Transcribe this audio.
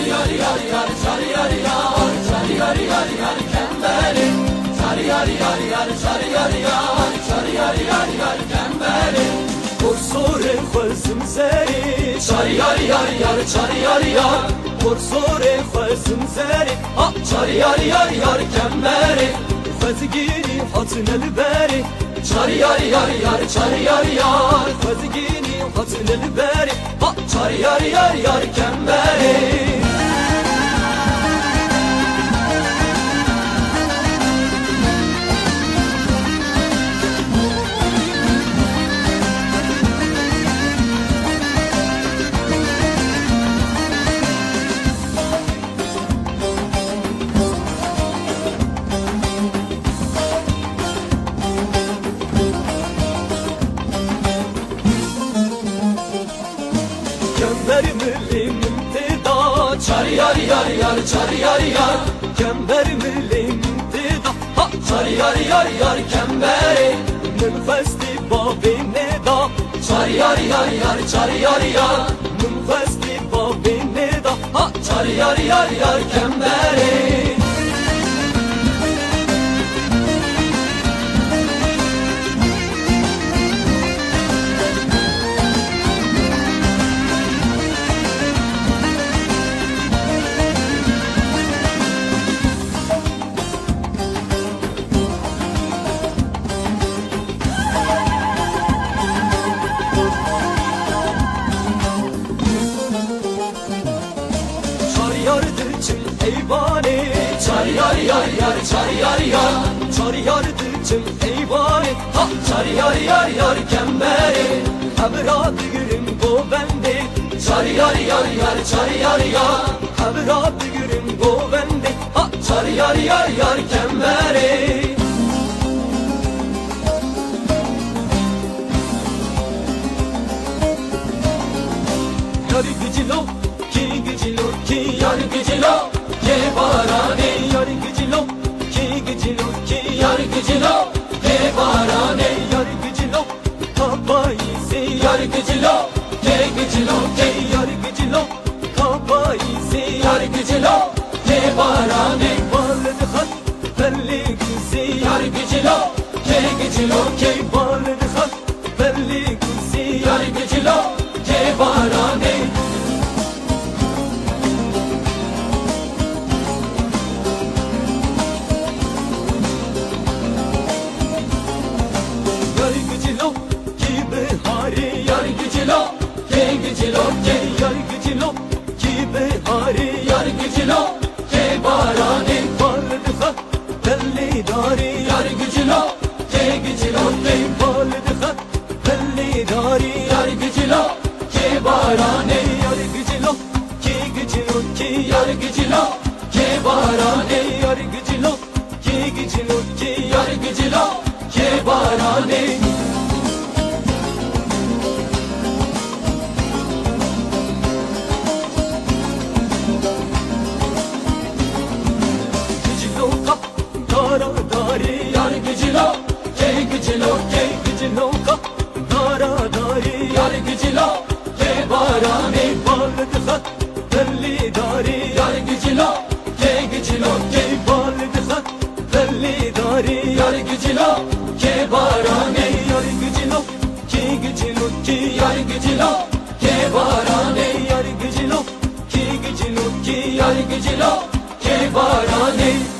yar yar yar çar yar yar çar yar yar yar kemberim çar yar yar yar çar yar yar çar yar yar yar kemberim Kursure khwazim zeri çar yar yar yar çar yar yar Kursure khwazim zeri çar yar yar yar kemberim Khwazgini hatnel beri çar yar yar yar çar yar yar Khwazgini hatnel beri çar yar yar yar kemberim Kemberim imtida çar yar yar yar çar yar yar Kemberim imtida çar yar yar yar kemberim Münfesti babine da çar yar yar yar çar yar yar Münfesti babine da çar yar yar yar kemberim Eyvane çar yar yar yar çar yar yar çar yardıcım eyvane çar yar yar yar kemberi Havradıgırım govende çar yar yar yar çar yar yar Havradıgırım govende çar yar yar yar kemberi Yar gıcilo ki gıcilo ki yar gıcilo Ke barane yar gıcilo ki gıcilo ki yar gıcilo Ke barane yar gıcilo kabayisi yar gıcilo Ke gıcilo ke yar gıcilo kabayisi yar gıcilo Ke barane balın hat belli güzi yar gıcilo Ke gıcilo ke balın hat belli güzi yar gıcilo Ke barane Gıcilo ke yar gıcilo ki behari yar gıcilo ke barane baldıha belli dari yar gıcilo ke gıcilo ke baldıha belli dari yar gıcilo ke barane yar gıcilo ki yar gıcilo ke barane yar gıcilo ki yar gıcilo ke barane Yar gıcilo ke gıcilo ke gıcilo ka dara dari yar gıcilo ke barane baldıha belli dari yar gıcilo ke baldıha belli dari yar gıcilo ke barane yar gıcilo ki yar gıcilo ke barane yar gıcilo ki yar gıcilo ke barane